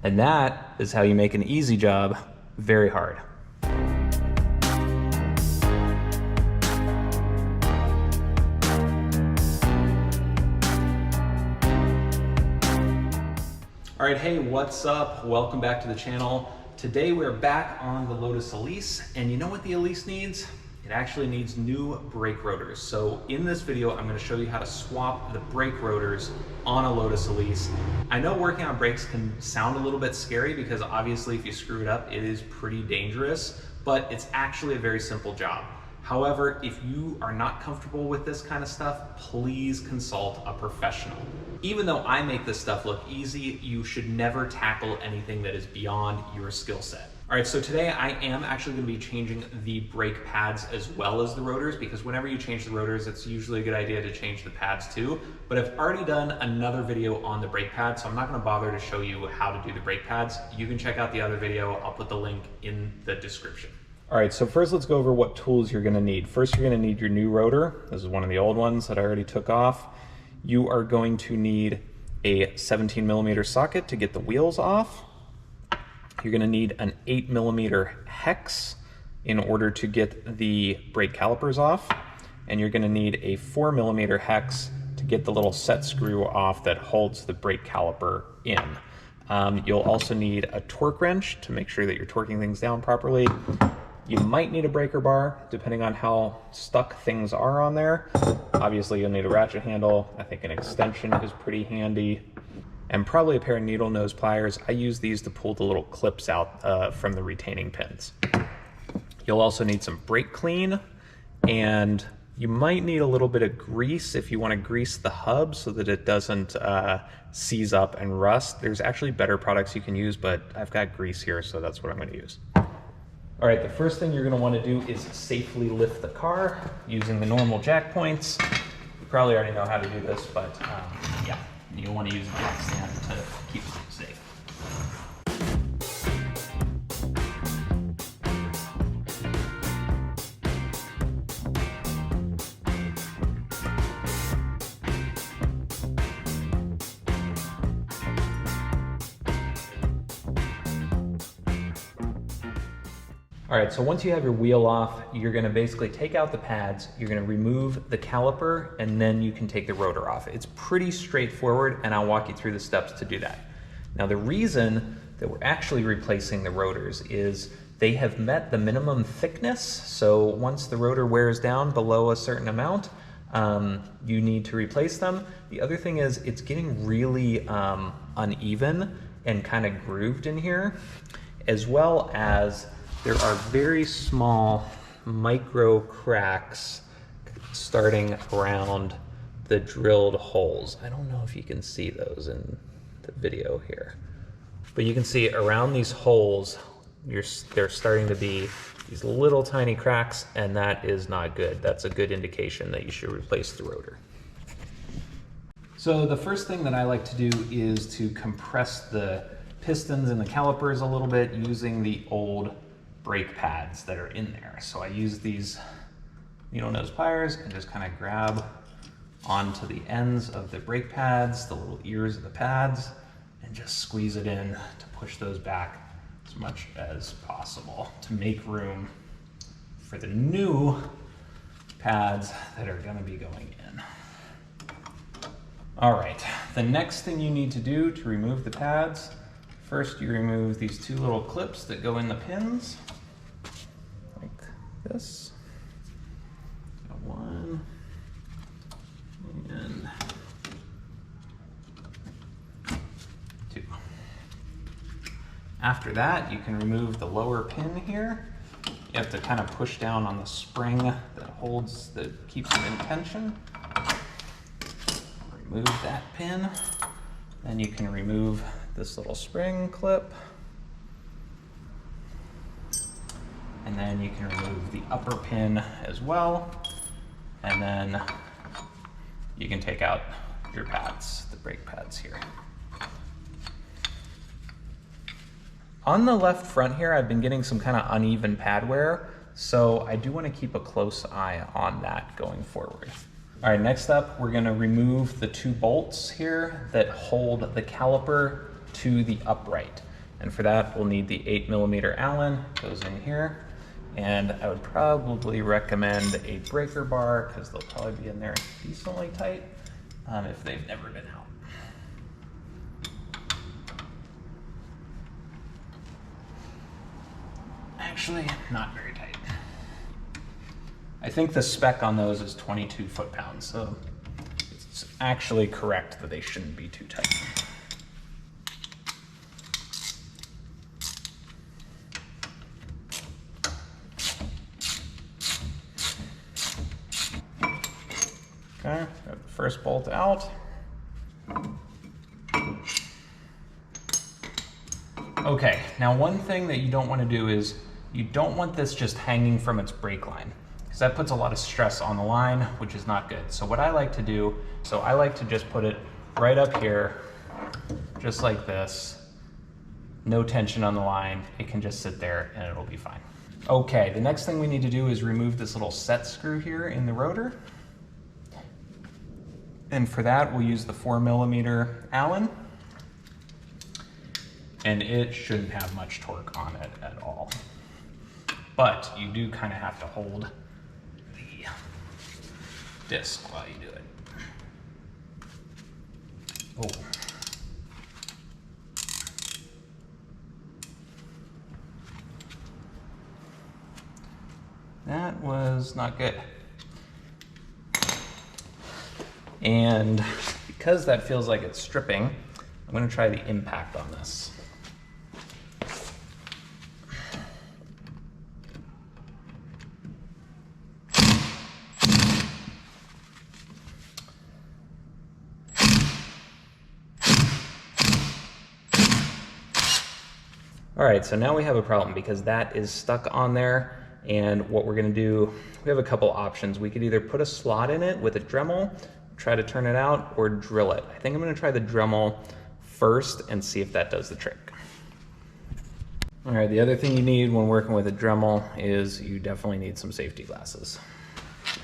And that is how you make an easy job very hard. All right, hey, what's up? Welcome back to the channel. Today we're back on the Lotus Elise, and you know what the Elise needs? It actually needs new brake rotors. So in this video, I'm gonna show you how to swap the brake rotors on a Lotus Elise. I know working on brakes can sound a little bit scary because obviously if you screw it up, it is pretty dangerous, but it's actually a very simple job. However, if you are not comfortable with this kind of stuff, please consult a professional. Even though I make this stuff look easy, you should never tackle anything that is beyond your skill set. All right, so today I am actually gonna be changing the brake pads as well as the rotors, because whenever you change the rotors, it's usually a good idea to change the pads too. But I've already done another video on the brake pads, so I'm not gonna bother to show you how to do the brake pads. You can check out the other video. I'll put the link in the description. All right, so first let's go over what tools you're gonna need. First, you're gonna need your new rotor. This is one of the old ones that I already took off. You are going to need a 17mm socket to get the wheels off. You're gonna need an 8mm hex in order to get the brake calipers off. And you're gonna need a 4mm hex to get the little set screw off that holds the brake caliper in. You'll also need a torque wrench to make sure that you're torquing things down properly. You might need a breaker bar, depending on how stuck things are on there. Obviously, you'll need a ratchet handle. I think an extension is pretty handy. And probably a pair of needle nose pliers. I use these to pull the little clips out from the retaining pins. You'll also need some brake clean, and you might need a little bit of grease if you want to grease the hub so that it doesn't seize up and rust. There's actually better products you can use, but I've got grease here, so that's what I'm going to use. All right, the first thing you're going to want to do is safely lift the car using the normal jack points. You probably already know how to do this, but yeah, you'll want to use a jack stand to keep it safe. All right, so once you have your wheel off, you're gonna basically take out the pads, you're gonna remove the caliper, and then you can take the rotor off. It's pretty straightforward, and I'll walk you through the steps to do that. Now, the reason that we're actually replacing the rotors is they have met the minimum thickness, so once the rotor wears down below a certain amount, you need to replace them. The other thing is it's getting really uneven and kind of grooved in here, as well as there are very small micro cracks starting around the drilled holes. I don't know if you can see those in the video here, but you can see around these holes, they're starting to be these little tiny cracks, and that is not good. That's a good indication that you should replace the rotor. So the first thing that I like to do is to compress the pistons and the calipers a little bit using the old brake pads that are in there. So I use these needle nose pliers and just kind of grab onto the ends of the brake pads, the little ears of the pads, and just squeeze it in to push those back as much as possible to make room for the new pads that are going to be going in. All right, the next thing you need to do to remove the pads, first you remove these two little clips that go in the pins. This one and two. After that, you can remove the lower pin here. You have to kind of push down on the spring that keeps them in tension. Remove that pin. Then you can remove this little spring clip. And then you can remove the upper pin as well. And then you can take out your pads, the brake pads here. On the left front here, I've been getting some kind of uneven pad wear, so I do want to keep a close eye on that going forward. All right, next up, we're gonna remove the two bolts here that hold the caliper to the upright. And for that, we'll need the 8mm Allen, goes in here. And I would probably recommend a breaker bar because they'll probably be in there decently tight if they've never been out. Actually, not very tight. I think the spec on those is 22 foot-pounds, so it's actually correct that they shouldn't be too tight. Okay, got the first bolt out. Okay, now one thing that you don't want to do is you don't want this just hanging from its brake line, because that puts a lot of stress on the line, which is not good. So what I like to do, I like to just put it right up here, just like this. No tension on the line. It can just sit there and it'll be fine. Okay, the next thing we need to do is remove this little set screw here in the rotor. And for that, we'll use the 4mm Allen. And it shouldn't have much torque on it at all. But you do kind of have to hold the disc while you do it. Oh. That was not good. And because that feels like it's stripping, I'm going to try the impact on this. All right, so now we have a problem because that is stuck on there. And what we're gonna do, we have a couple options. We could either put a slot in it with a dremel, try to turn it out, or drill it. I think I'm gonna try the dremel first and see if that does the trick. All right, the other thing you need when working with a dremel is you definitely need some safety glasses.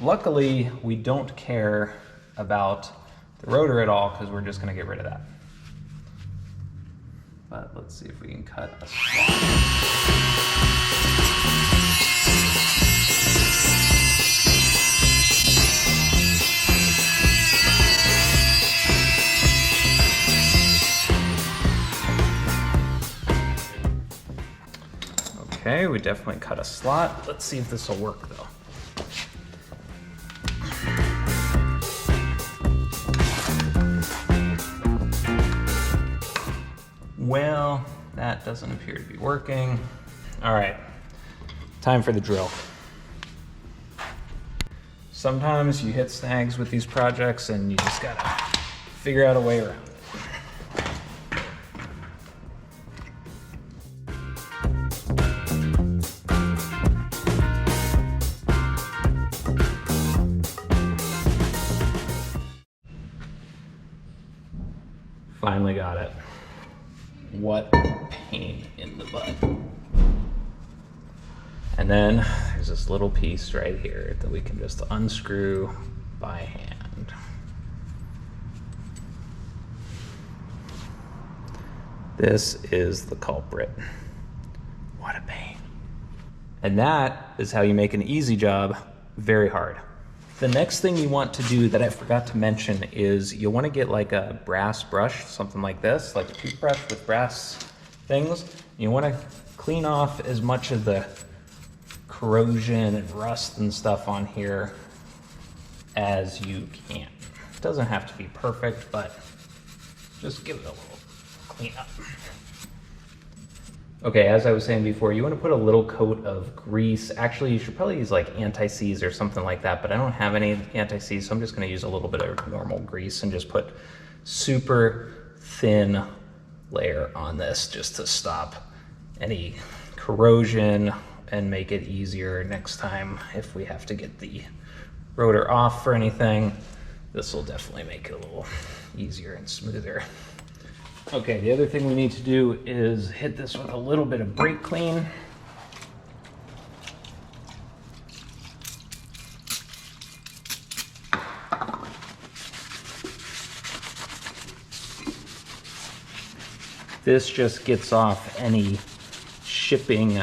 Luckily, we don't care about the rotor at all because we're just gonna get rid of that. But let's see if we can cut a slot. Okay, we definitely cut a slot. Let's see if this will work though. Well, that doesn't appear to be working. All right, time for the drill. Sometimes you hit snags with these projects and you just gotta figure out a way around it. Finally got it. What a pain in the butt. And then there's this little piece right here that we can just unscrew by hand. This is the culprit. What a pain. And that is how you make an easy job very hard. The next thing you want to do that I forgot to mention is you'll want to get like a brass brush, something like this, like a toothbrush with brass things. You want to clean off as much of the corrosion and rust and stuff on here as you can. It doesn't have to be perfect, but just give it a little clean up. Okay, as I was saying before, you want to put a little coat of grease. Actually, you should probably use like anti-seize or something like that, but I don't have any anti-seize, so I'm just going to use a little bit of normal grease and just put super thin layer on this just to stop any corrosion and make it easier next time if we have to get the rotor off for anything. This will definitely make it a little easier and smoother. Okay, the other thing we need to do is hit this with a little bit of brake clean. This just gets off any shipping,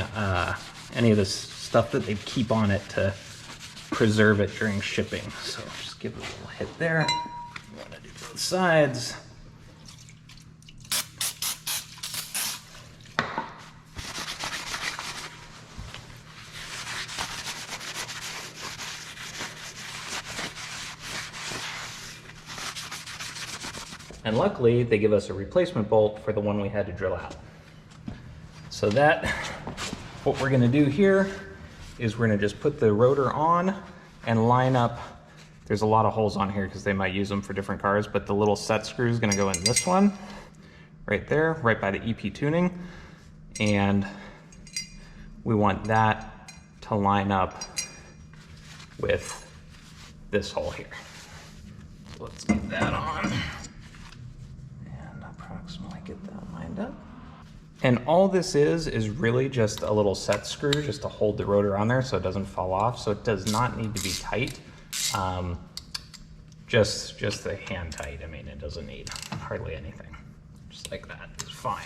any of the stuff that they keep on it to preserve it during shipping. So just give it a little hit there. You want to do both sides. And luckily, they give us a replacement bolt for the one we had to drill out. So what we're gonna do here is we're gonna just put the rotor on and line up. There's a lot of holes on here because they might use them for different cars, but the little set screw is gonna go in this one, right there, right by the EP tuning. And we want that to line up with this hole here. So let's get that on. Approximately get that lined up. And all this is really just a little set screw just to hold the rotor on there so it doesn't fall off. So it does not need to be tight. Just the hand tight. I mean, it doesn't need hardly anything. Just like that is fine.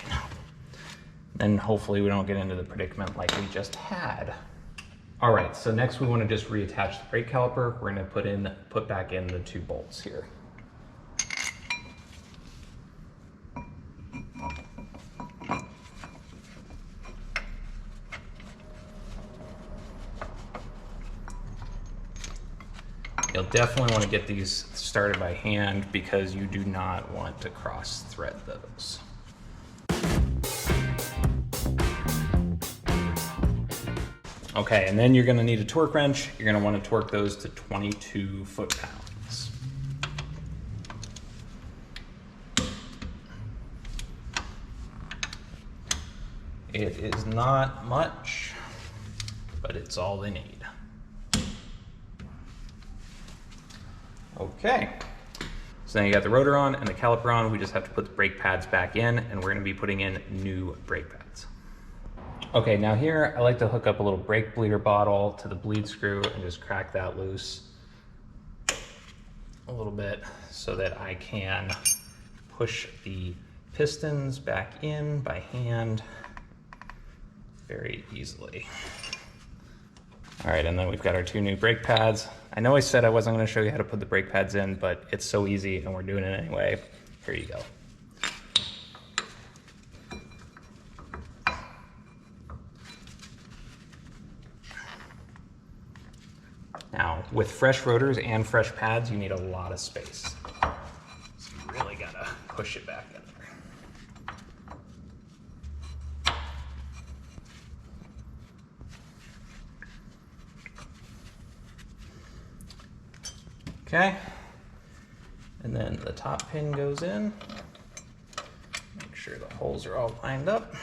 Then hopefully we don't get into the predicament like we just had. All right, so next we want to just reattach the brake caliper. We're going to put back in the 2 bolts here. You'll definitely want to get these started by hand because you do not want to cross thread those. Okay, and then you're going to need a torque wrench. You're going to want to torque those to 22 foot-pounds. It is not much, but it's all they need. Okay, so now you got the rotor on and the caliper on. We just have to put the brake pads back in, and we're gonna be putting in new brake pads. Okay, now here I like to hook up a little brake bleeder bottle to the bleed screw and just crack that loose a little bit so that I can push the pistons back in by hand very easily. All right, and then we've got our 2 new brake pads. I know I said I wasn't gonna show you how to put the brake pads in, but it's so easy and we're doing it anyway. Here you go. Now, with fresh rotors and fresh pads, you need a lot of space. So you really gotta push it back in there. Okay, and then the top pin goes in. Make sure the holes are all lined up.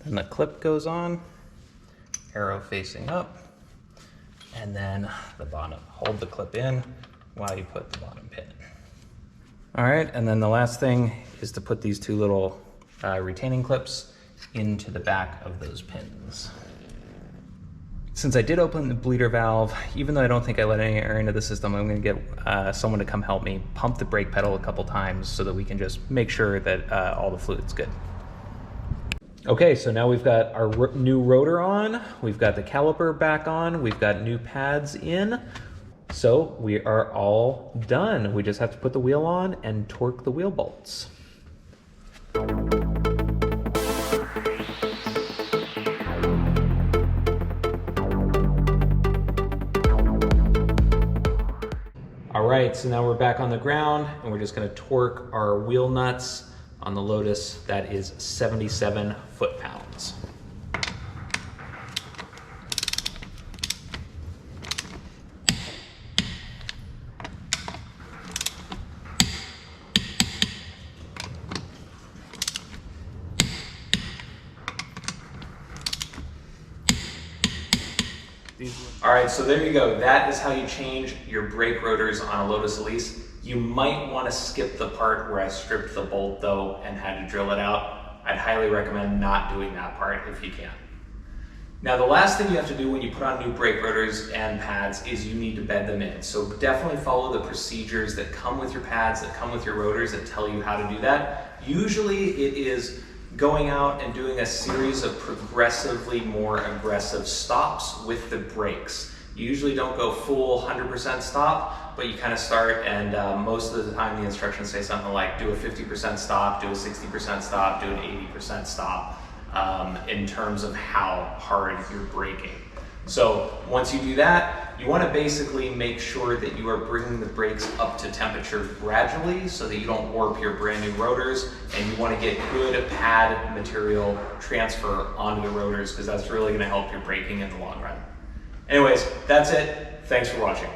Then the clip goes on, arrow facing up, and then the bottom. Hold the clip in while you put the bottom pin in. All right, and then the last thing is to put these 2 little retaining clips into the back of those pins. Since I did open the bleeder valve, even though I don't think I let any air into the system, I'm gonna get someone to come help me pump the brake pedal a couple times so that we can just make sure that all the fluid's good. Okay, so now we've got our new rotor on, we've got the caliper back on, we've got new pads in, so we are all done. We just have to put the wheel on and torque the wheel bolts. All right, so now we're back on the ground and we're just gonna torque our wheel nuts on the Lotus. That is 77 foot-pounds. All right, so there you go. That is how you change your brake rotors on a Lotus Elise. You might want to skip the part where I stripped the bolt though and had to drill it out. I'd highly recommend not doing that part if you can. Now, the last thing you have to do when you put on new brake rotors and pads is you need to bed them in. So definitely follow the procedures that come with your pads, that come with your rotors, that tell you how to do that. Usually it is going out and doing a series of progressively more aggressive stops with the brakes. You usually don't go full 100% stop, but you kind of start, and most of the time the instructions say something like do a 50% stop, do a 60% stop, do an 80% stop in terms of how hard you're braking. So once you do that, you want to basically make sure that you are bringing the brakes up to temperature gradually so that you don't warp your brand new rotors, and you want to get good pad material transfer onto the rotors because that's really going to help your braking in the long run. Anyways, that's it. Thanks for watching.